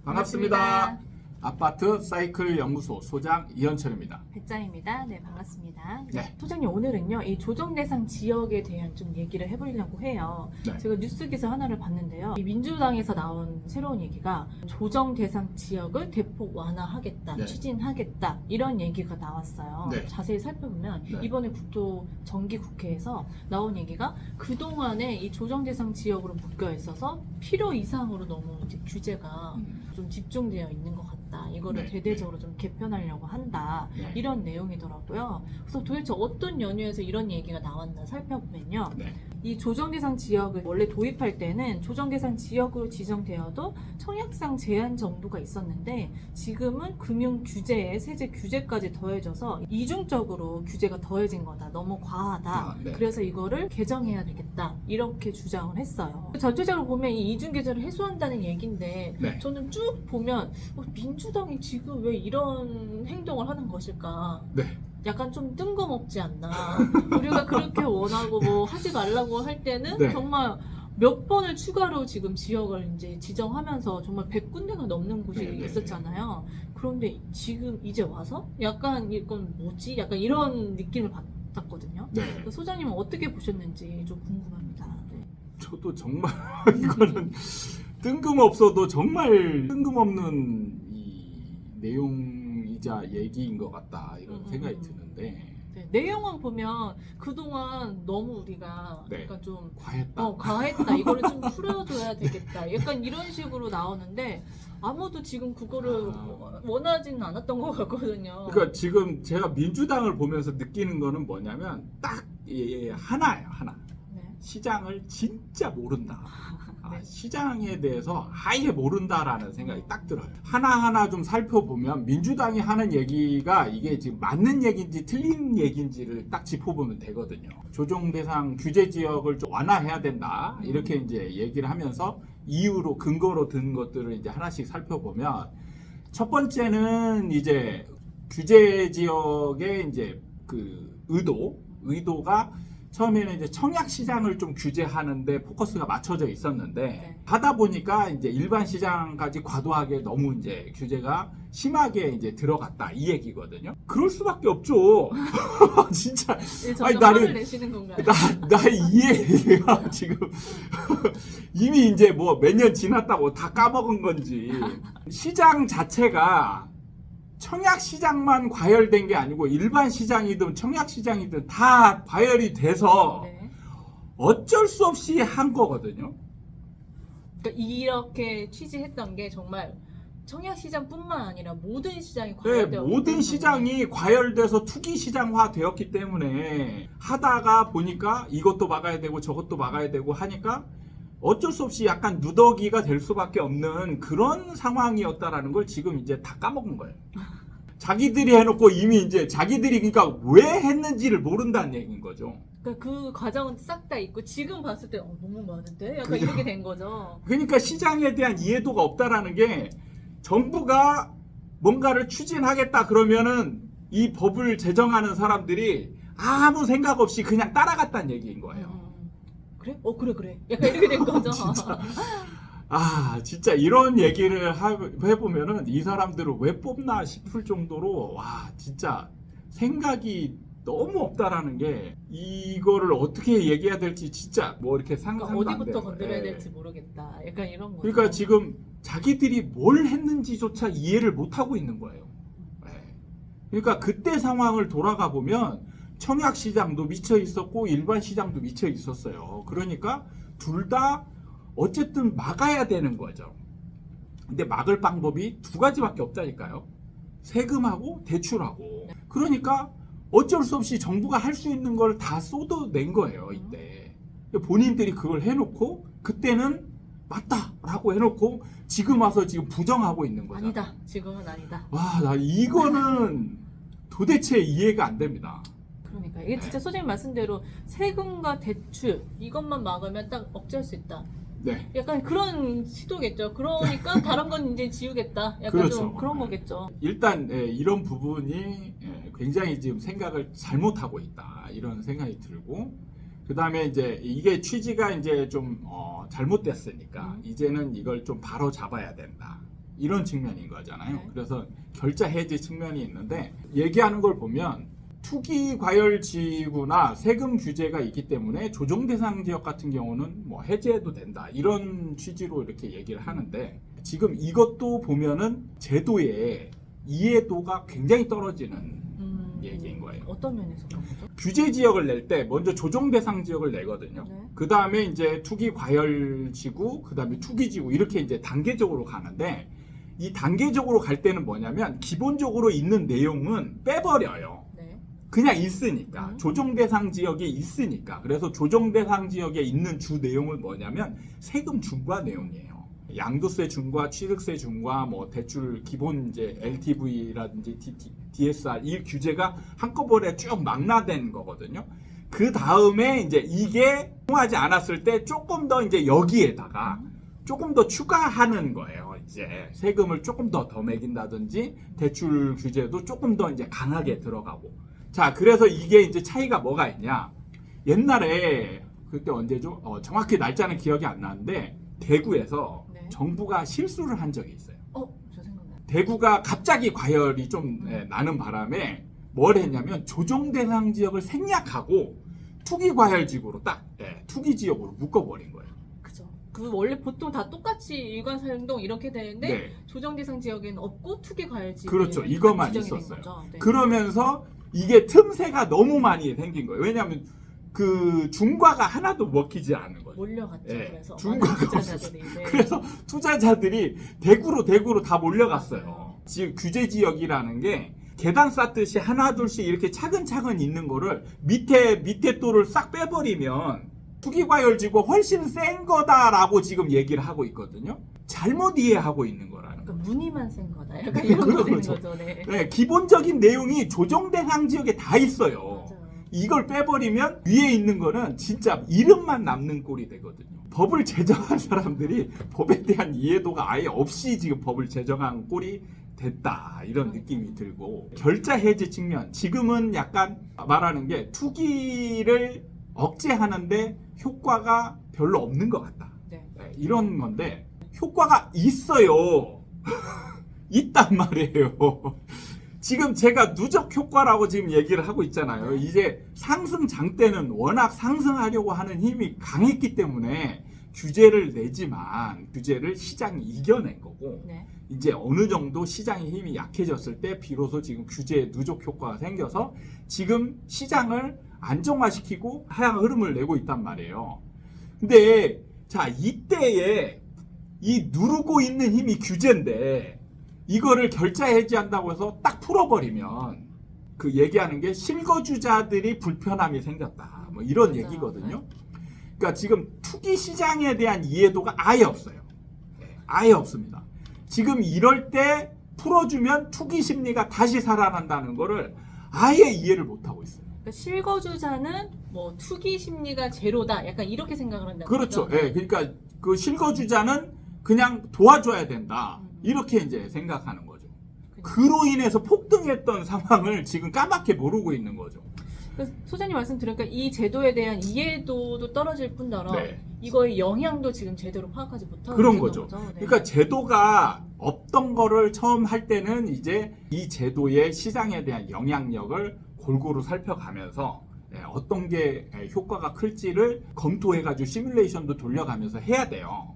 반갑습니다. 아파트 사이클 연구소 소장 이현철입니다. 배짱입니다. 네, 반갑습니다. 네. 소장님, 오늘은요, 이 조정 대상 지역에 대한 좀 얘기를 해보려고 해요. 네. 제가 뉴스 기사 하나를 봤는데요. 이 민주당에서 나온 새로운 얘기가 조정 대상 지역을 대폭 완화하겠다, 네. 추진하겠다, 이런 얘기가 나왔어요. 네. 자세히 살펴보면 네. 이번에 국토 정기국회에서 나온 얘기가 그동안에 이 조정 대상 지역으로 묶여 있어서 필요 이상으로 너무 이제 규제가 좀 집중되어 있는 것 같다. 이거를 네, 대대적으로 좀 개편하려고 한다. 네. 이런 내용이더라고요. 그래서 도대체 어떤 연유에서 이런 얘기가 나왔나 살펴보면요. 네. 이 조정대상 지역을 원래 도입할 때는 조정대상 지역으로 지정되어도 청약상 제한 정도가 있었는데 지금은 금융 규제에 세제 규제까지 더해져서 이중적으로 규제가 더해진 거다. 너무 과하다. 네. 그래서 이거를 개정해야 되겠다. 이렇게 주장을 했어요. 전체적으로 보면 이 이중 규제를 해소한다는 얘기인데 네. 저는 쭉 보면 민주당이 지금 왜 이런 행동을 하는 것일까? 네. 약간 좀 뜬금없지 않나. 우리가 그렇게 원하고 뭐 하지 말라고 할 때는 네. 정말 몇 번을 추가로 지금 지역을 이제 지정하면서 정말 100군데가 넘는 곳이 네, 네, 있었잖아요. 그런데 지금 이제 와서 약간 이건 뭐지? 약간 이런 느낌을 받았거든요. 네. 소장님은 어떻게 보셨는지 좀 궁금합니다. 네. 저도 정말 이거는 뜬금없어도 정말 뜬금없는 이 내용이자 얘기인 것 같다 이런 생각이 드는데 네, 내용은 보면 그동안 너무 우리가 네. 약간 좀 과했다. 과했다. 이거를 좀 풀어줘야 되겠다. 약간 이런 식으로 나오는데 아무도 지금 그거를 원하지는 않았던 것 같거든요. 그러니까 지금 제가 민주당을 보면서 느끼는 거는 뭐냐면 딱 하나예요. 하나. 네. 시장을 진짜 모른다. 네. 시장에 대해서 아예 모른다라는 생각이 딱 들어요. 하나하나 좀 살펴보면 민주당이 하는 얘기가 이게 지금 맞는 얘기인지 틀린 얘기인지를 딱 짚어보면 되거든요. 조정 대상 규제 지역을 좀 완화해야 된다. 이렇게 이제 얘기를 하면서 이유로 근거로 든 것들을 이제 하나씩 살펴보면 첫 번째는 이제 규제 지역의 이제 그 의도가 처음에는 이제 청약 시장을 좀 규제하는데 포커스가 맞춰져 있었는데 네. 하다 보니까 이제 일반 시장까지 과도하게 너무 이제 규제가 심하게 이제 들어갔다 이 얘기거든요. 그럴 수밖에 없죠. 진짜 아니, 점점 화를 내시는 건가요? 나 이해가 지금 이미 이제 뭐 몇 년 지났다고 다 까먹은 건지 시장 자체가 청약 시장만 과열된 게 아니고 일반 시장이든 청약 시장이든 다 과열이 돼서 네. 어쩔 수 없이 한 거거든요. 그러니까 이렇게 취지했던 게 정말 청약 시장뿐만 아니라 모든 시장이 네, 과열되어 모든 시장이 과열돼서 투기 시장화 되었기 때문에 하다가 보니까 이것도 막아야 되고 저것도 막아야 되고 하니까 어쩔 수 없이 약간 누더기가 될 수밖에 없는 그런 상황이었다라는 걸 지금 이제 다 까먹은 거예요. 자기들이 해놓고 이미 이제 자기들이 그러니까 왜 했는지를 모른다는 얘기인 거죠. 그러니까 그 과정은 싹 다 있고 지금 봤을 때 너무 많은데? 약간 이렇게 된 거죠. 그러니까 시장에 대한 이해도가 없다라는 게 정부가 뭔가를 추진하겠다 그러면은 이 법을 제정하는 사람들이 아무 생각 없이 그냥 따라갔다는 얘기인 거예요. 그래? 그래. 약간 이렇게 된 거죠. 진짜 이런 얘기를 해보면은 이 사람들을 왜 뽑나 싶을 정도로 와 진짜 생각이 너무 없다라는 게 이거를 어떻게 얘기해야 될지 진짜 뭐 이렇게 상상도 안 돼요. 어디부터 건드려야 예. 될지 모르겠다. 약간 이런 거. 그러니까 지금 자기들이 뭘 했는지조차 이해를 못 하고 있는 거예요. 예. 그러니까 그때 상황을 돌아가 보면 청약 시장도 미쳐 있었고 일반 시장도 미쳐 있었어요. 그러니까 둘 다 어쨌든 막아야 되는 거죠. 근데 막을 방법이 두 가지밖에 없다니까요. 세금하고 대출하고. 그러니까 어쩔 수 없이 정부가 할 수 있는 걸 다 쏟아낸 거예요, 이때. 본인들이 그걸 해놓고 그때는 맞다라고 해놓고 지금 와서 지금 부정하고 있는 거죠. 아니다. 지금은 아니다. 와, 나 이거는 도대체 이해가 안 됩니다. 그러니까 이게 진짜 소장님 말씀대로 세금과 대출 이것만 막으면 딱 억제할 수 있다. 네. 약간 그런 시도겠죠. 그러니까 다른 건 이제 지우겠다. 약간 그렇죠. 좀 그런 거겠죠. 일단 이런 부분이 굉장히 지금 생각을 잘못하고 있다 이런 생각이 들고 그 다음에 이제 이게 취지가 이제 좀 잘못됐으니까 이제는 이걸 좀 바로 잡아야 된다 이런 측면인 거잖아요. 네. 그래서 결자 해지 측면이 있는데 얘기하는 걸 보면 투기 과열 지구나 세금 규제가 있기 때문에 조정 대상 지역 같은 경우는 뭐 해제해도 된다 이런 취지로 이렇게 얘기를 하는데 지금 이것도 보면은 제도의 이해도가 굉장히 떨어지는 얘기인 거예요. 어떤 면에서 그런 거죠? 규제 지역을 낼 때 먼저 조정 대상 지역을 내거든요. 네. 그 다음에 이제 투기 과열 지구, 그 다음에 투기 지구 이렇게 이제 단계적으로 가는데 이 단계적으로 갈 때는 뭐냐면 기본적으로 있는 내용은 빼버려요. 네. 그냥 있으니까 조정 대상 지역에 있으니까 그래서 조정 대상 지역에 있는 주 내용은 뭐냐면 세금 중과 내용이에요. 양도세 중과 취득세 중과 뭐 대출 기본 이제 LTV라든지 DSR 이 규제가 한꺼번에 쭉 망라된 거거든요. 그 다음에 이제 이게 통하지 않았을 때 조금 더 이제 여기에다가 조금 더 추가하는 거예요. 이제 세금을 조금 더 매긴다든지 대출 규제도 조금 더 이제 강하게 들어가고. 자, 그래서 이게 이제 차이가 뭐가 있냐? 옛날에 그때 언제죠? 정확히 날짜는 기억이 안 나는데 대구에서 네. 정부가 실수를 한 적이 있어요. 저 생각나요. 대구가 갑자기 과열이 좀 나는 바람에 뭘 했냐면 조정 대상 지역을 생략하고 투기 과열 지구로 딱 투기 지역으로 묶어버린 거예요. 그죠. 그 원래 보통 다 똑같이 일관 사용동 이렇게 되는데 네. 조정 대상 지역에는 없고 투기 과열지. 그렇죠. 이것만 있었어요. 네. 그러면서 이게 틈새가 너무 많이 생긴 거예요. 왜냐하면 그 중과가 하나도 먹히지 않은 거예요. 몰려갔죠. 네. 그래서 중과가 투자자들이. 네. 그래서 투자자들이 대구로 다 몰려갔어요. 지금 규제 지역이라는 게 계단 쌓듯이 하나 둘씩 이렇게 차근차근 있는 거를 밑에 또를 싹 빼버리면 투기과열지고 훨씬 센 거다라고 지금 얘기를 하고 있거든요. 잘못 이해하고 있는 거라는 거예요. 그러니까 무늬만 센 거다. 약간 이런 거 되는 그렇죠. 거죠. 네. 네, 기본적인 내용이 조정 대상 지역에 다 있어요. 맞아요. 이걸 빼버리면 위에 있는 거는 진짜 이름만 남는 꼴이 되거든요. 법을 제정한 사람들이 법에 대한 이해도가 아예 없이 지금 법을 제정한 꼴이 됐다 이런 느낌이 들고 결자 해지 측면 지금은 약간 말하는 게 투기를 억제하는데 효과가 별로 없는 것 같다. 네. 네, 이런 건데 효과가 있어요. 있단 말이에요. 지금 제가 누적 효과라고 지금 얘기를 하고 있잖아요. 이제 상승장 때는 워낙 상승하려고 하는 힘이 강했기 때문에 규제를 내지만 규제를 시장이 이겨낸 거고 네. 이제 어느 정도 시장의 힘이 약해졌을 때 비로소 지금 규제의 누적 효과가 생겨서 지금 시장을 안정화시키고 하향 흐름을 내고 있단 말이에요. 근데 자 이때에 이 누르고 있는 힘이 규제인데 이거를 결자 해지한다고 해서 딱 풀어버리면 그 얘기하는 게 실거주자들이 불편함이 생겼다. 뭐 이런 맞아요. 얘기거든요. 그러니까 지금 투기 시장에 대한 이해도가 아예 없어요. 아예 없습니다. 지금 이럴 때 풀어주면 투기 심리가 다시 살아난다는 거를 아예 이해를 못하고 있어요. 그러니까 실거주자는 뭐 투기 심리가 제로다. 약간 이렇게 생각을 한다는 그렇죠. 거죠. 예, 그러니까 그 실거주자는 그냥 도와줘야 된다. 이렇게 이제 생각하는 거죠. 그로 인해서 폭등했던 상황을 지금 까맣게 모르고 있는 거죠. 그래서 소장님 말씀 들으니까 이 제도에 대한 이해도도 떨어질 뿐더러 네. 이거의 영향도 지금 제대로 파악하지 못하고 그런 있는 거죠. 네. 그러니까 제도가 없던 거를 처음 할 때는 이제 이 제도의 시장에 대한 영향력을 골고루 살펴가면서 어떤 게 효과가 클지를 검토해가지고 시뮬레이션도 돌려가면서 해야 돼요.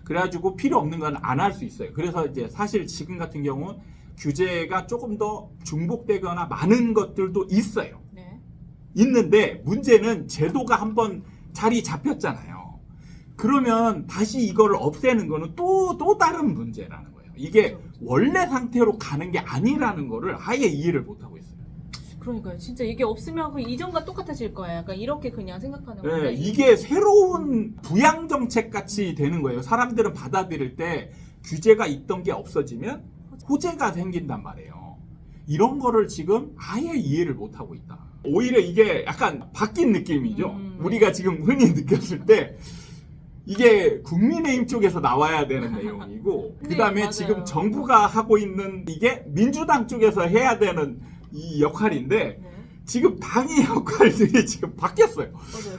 그래가지고 필요 없는 건 안 할 수 있어요. 그래서 이제 사실 지금 같은 경우 규제가 조금 더 중복되거나 많은 것들도 있어요. 네. 있는데 문제는 제도가 한번 자리 잡혔잖아요. 그러면 다시 이걸 없애는 거는 또 다른 문제라는 거예요. 이게 원래 상태로 가는 게 아니라는 거를 아예 이해를 못하고 있어요. 그러니까요. 진짜 이게 없으면 그 이전과 똑같아질 거야. 약간 이렇게 그냥 생각하는 네, 건데 이게 새로운 부양 정책 같이 되는 거예요. 사람들은 받아들일 때 규제가 있던 게 없어지면 호재가 생긴단 말이에요. 이런 거를 지금 아예 이해를 못하고 있다. 오히려 이게 약간 바뀐 느낌이죠. 우리가 지금 흔히 느꼈을 때 이게 국민의힘 쪽에서 나와야 되는 내용이고 네, 그 다음에 맞아요. 지금 정부가 하고 있는 이게 민주당 쪽에서 해야 되는 이 역할인데 네. 지금 당의 역할들이 지금 바뀌었어요.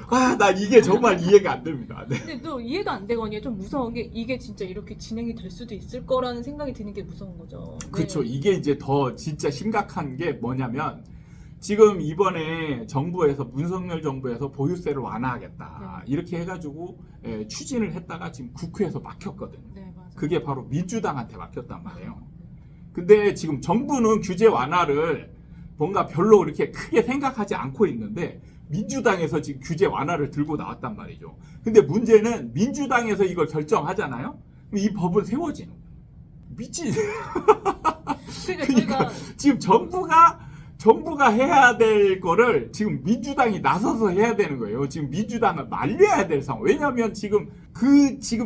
맞아요. 난 이게 정말 이해가 안 됩니다. 네. 근데 또 이해도 안 되거든요. 좀 무서운 게 이게 진짜 이렇게 진행이 될 수도 있을 거라는 생각이 드는 게 무서운 거죠. 네. 그렇죠. 이게 이제 더 진짜 심각한 게 뭐냐면 지금 이번에 정부에서 문석열 정부에서 보유세를 완화하겠다 이렇게 해가지고 추진을 했다가 지금 국회에서 막혔거든요. 네, 맞아요. 그게 바로 민주당한테 막혔단 말이에요. 근데 지금 정부는 규제 완화를 뭔가 별로 이렇게 크게 생각하지 않고 있는데 민주당에서 지금 규제 완화를 들고 나왔단 말이죠. 근데 문제는 민주당에서 이걸 결정하잖아요. 그럼 이 법은 세워지는 거예요. 미친. 그러니까 그러니까 지금 정부가 해야 될 거를 지금 민주당이 나서서 해야 되는 거예요. 지금 민주당을 말려야 될 상황. 왜냐하면 지금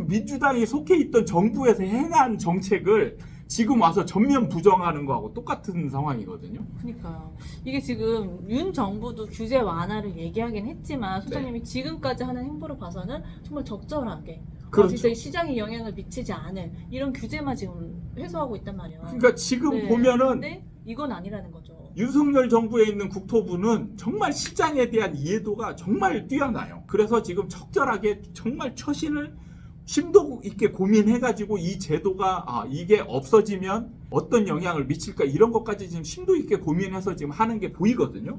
민주당이 속해 있던 정부에서 행한 정책을 지금 와서 전면 부정하는 거하고 똑같은 상황이거든요. 그러니까요. 이게 지금 윤 정부도 규제 완화를 얘기하긴 했지만 소장님이 지금까지 하는 행보를 봐서는 정말 적절하게 그렇죠. 진짜 시장에 영향을 미치지 않을 이런 규제만 지금 회수하고 있단 말이에요. 그러니까 지금 네. 보면은 근데 이건 아니라는 거죠. 윤석열 정부에 있는 국토부는 정말 시장에 대한 이해도가 정말 뛰어나요. 그래서 지금 적절하게 정말 처신을 심도 있게 고민해가지고 이 제도가 이게 없어지면 어떤 영향을 미칠까 이런 것까지 지금 심도 있게 고민해서 지금 하는 게 보이거든요.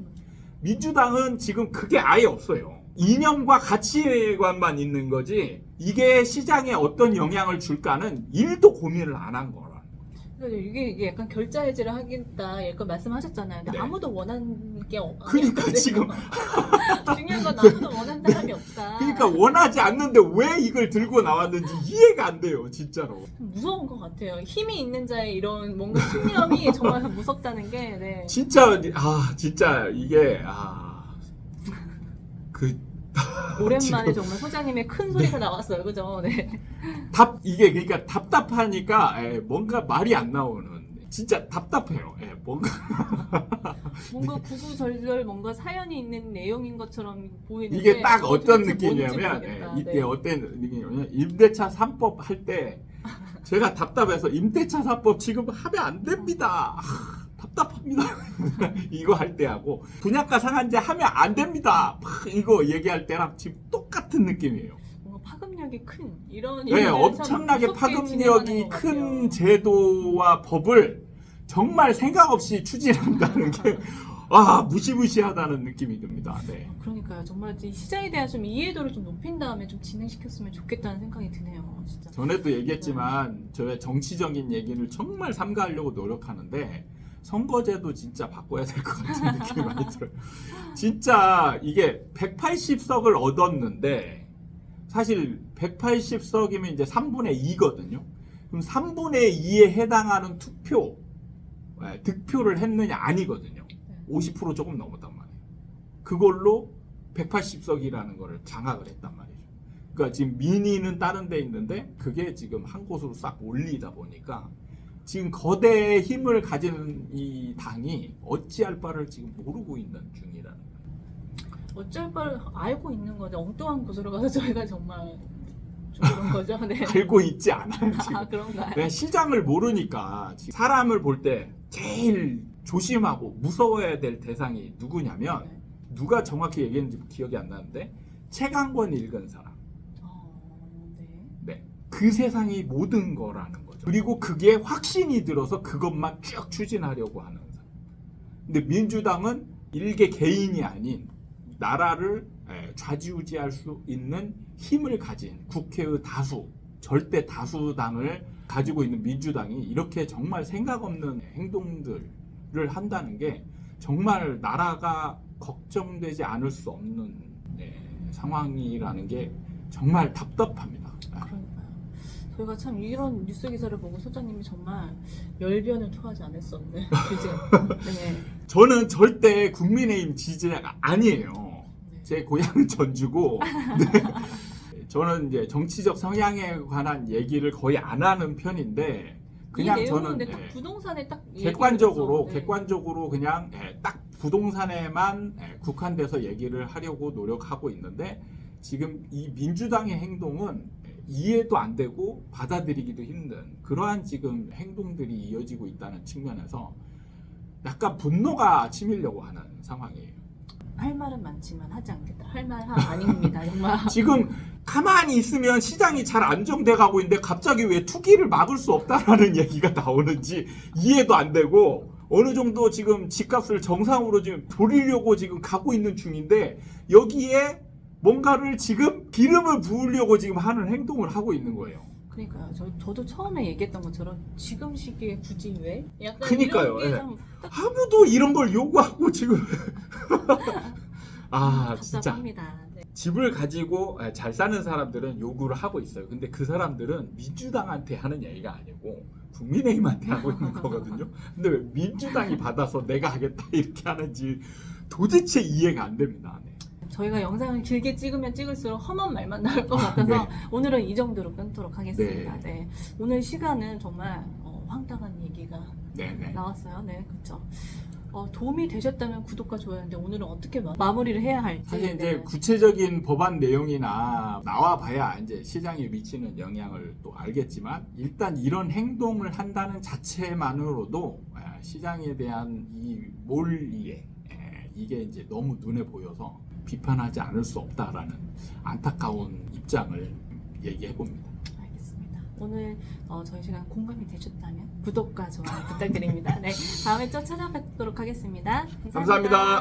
민주당은 지금 그게 아예 없어요. 이념과 가치관만 있는 거지 이게 시장에 어떤 영향을 줄까는 1도 고민을 안 한 거라. 이게 약간 결자 해지를 하겠다 약간 말씀하셨잖아요. 근데 네. 아무도 원하는 게 그러니까 아니거든요. 지금 중요한 건 아무도 원하는 사람이 없다. 그러니까 원하지 않는데 왜 이걸 들고 나왔는지 이해가 안 돼요, 진짜로. 무서운 것 같아요. 힘이 있는 자의 이런 뭔가 신념이 정말 무섭다는 게. 네. 진짜 이게 오랜만에 지금 정말 소장님의 큰 소리가 나왔어요, 그죠? 네. 이게 그러니까 답답하니까 뭔가 말이 안 나오는 진짜 답답해요. 뭔가 구구절절 뭔가 사연이 있는 내용인 것처럼 보이는데 이게 딱 어떤 도대체 뭔지 느낌이냐면 모르겠다. 이게 네. 어떤 느낌이냐면 임대차 3법 할 때 제가 답답해서 임대차 3법 지금 하면 안 됩니다. 답답합니다. 이거 할 때 하고 분양가 상한제 하면 안 됩니다. 이거 얘기할 때랑 지금 똑같은 느낌이에요. 뭔가 파급력이 큰 이런 네, 일들을 참 엄청나게 무섭게 파급력이 진행하는 것 같아요. 큰 제도와 법을 정말 생각 없이 추진한다는 게 무시무시하다는 느낌이 듭니다. 네. 그러니까요. 정말 이 시장에 대한 좀 이해도를 좀 높인 다음에 좀 진행시켰으면 좋겠다는 생각이 드네요. 진짜. 전에도 얘기했지만 저의 정치적인 얘기를 정말 삼가하려고 노력하는데 선거제도 진짜 바꿔야 될 것 같은 느낌이 많이 들어요. 진짜 이게 180석을 얻었는데 사실 180석이면 이제 3분의 2거든요. 그럼 3분의 2에 해당하는 득표를 했느냐 아니거든요. 50% 조금 넘었단 말이에요. 그걸로 180석이라는 거를 장악을 했단 말이죠. 그러니까 지금 민의는 다른 데 있는데 그게 지금 한 곳으로 싹 몰리다 보니까 지금 거대의 힘을 가지는 이 당이 어찌할 바를 지금 모르고 있는 중이라는 거예요. 어쩔 바를 알고 있는 거죠. 엉뚱한 곳으로 가서 저희가 정말 그런 거죠. 네. 알고 있지 않아요 지금. 그런가요? 네, 시장을 모르니까 사람을 볼 때 제일 조심하고 무서워야 될 대상이 누구냐면 네. 누가 정확히 얘기했는지 기억이 안 나는데 책안권 읽은 사람. 네. 네. 그 세상이 모든 거라는 거죠. 그리고 그게 확신이 들어서 그것만 쭉 추진하려고 하는 사람. 근데 민주당은 일개 개인이 아닌 나라를 좌지우지할 수 있는 힘을 가진 국회의 절대 다수당을 가지고 있는 민주당이 이렇게 정말 생각 없는 행동들을 한다는 게 정말 나라가 걱정되지 않을 수 없는 상황이라는 게 정말 답답합니다. 그러니까요. 저희가 참 이런 뉴스 기사를 보고 소장님이 정말 열변을 토하지 않을 수 없는 규제. 네. 저는 절대 국민의힘 지지자가 아니에요. 제 고향은 전주고 저는 이제 정치적 성향에 관한 얘기를 거의 안 하는 편인데 그냥 이 내용은 저는 근데 딱 부동산에 딱 객관적으로 얘기를 해서, 객관적으로 그냥 딱 부동산에만 국한돼서 얘기를 하려고 노력하고 있는데 지금 이 민주당의 행동은 이해도 안 되고 받아들이기도 힘든 그러한 지금 행동들이 이어지고 있다는 측면에서 약간 분노가 치밀려고 하는 상황이에요. 할 말은 많지만 하지 않겠다. 할 말 아닙니다. 정말. 지금 가만히 있으면 시장이 잘 안정돼 가고 있는데 갑자기 왜 투기를 막을 수 없다라는 얘기가 나오는지 이해도 안 되고, 어느 정도 지금 집값을 정상으로 지금 돌리려고 지금 가고 있는 중인데 여기에 뭔가를 지금 기름을 부으려고 지금 하는 행동을 하고 있는 거예요. 그러니까요. 저도 처음에 얘기했던 것처럼 지금 시기에 굳이 왜? 약간 그러니까요. 이런 게 예. 좀 딱 아무도 이런 걸 요구하고 지금 아 진짜 답답합니다. 네. 집을 가지고 잘 사는 사람들은 요구를 하고 있어요. 근데 그 사람들은 민주당한테 하는 얘기가 아니고 국민의힘한테 하고 있는 거거든요. 근데 왜 민주당이 받아서 내가 하겠다 이렇게 하는지 도대체 이해가 안 됩니다. 네. 저희가 영상을 길게 찍으면 찍을수록 험한 말만 나올 것 같아서 네. 오늘은 이 정도로 끊도록 하겠습니다. 네. 네. 오늘 시간은 정말 황당한 얘기가 네네. 나왔어요. 네, 그렇죠. 도움이 되셨다면 구독과 좋아요인데 오늘은 어떻게 마무리를 해야 할지. 사실 이제 네. 구체적인 법안 내용이나 나와봐야 이제 시장에 미치는 영향을 또 알겠지만, 일단 이런 행동을 한다는 자체만으로도 시장에 대한 이 몰이에 이게 이제 너무 눈에 보여서 비판하지 않을 수 없다라는 안타까운 입장을 얘기해 봅니다. 알겠습니다. 오늘 저희 시간 공감이 되셨다면 구독과 좋아요 부탁드립니다. 네, 다음에 또 찾아뵙도록 하겠습니다. 감사합니다.